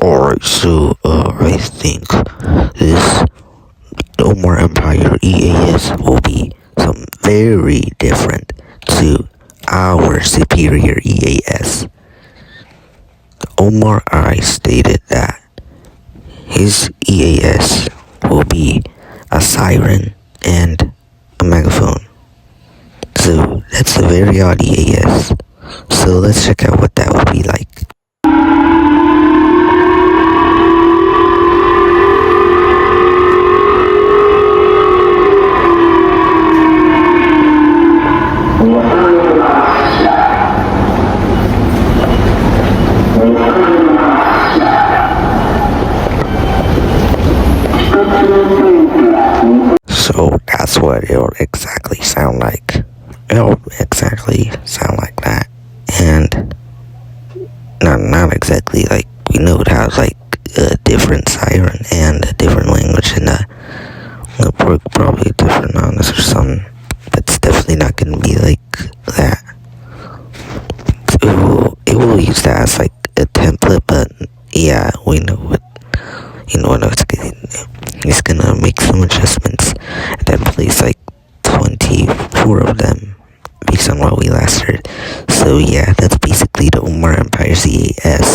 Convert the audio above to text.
Alright, so I think this Omaran Empire EAS will be some very different to our superior EAS. Omar I stated that his EAS will be a siren and a megaphone. So that's a very odd EAS. So let's check out what that would be like. So that's what it'll exactly sound like. It'll exactly sound like that. And not exactly like we know it has like a different siren and a different language and probably different honest or something. But it's definitely not gonna be like that. It will use that as like a template, but yeah, we know what it's gonna do. He's gonna make some adjustments and then place like 24 of them based on what we last heard. So yeah, that's basically the Omaran Empire EAS.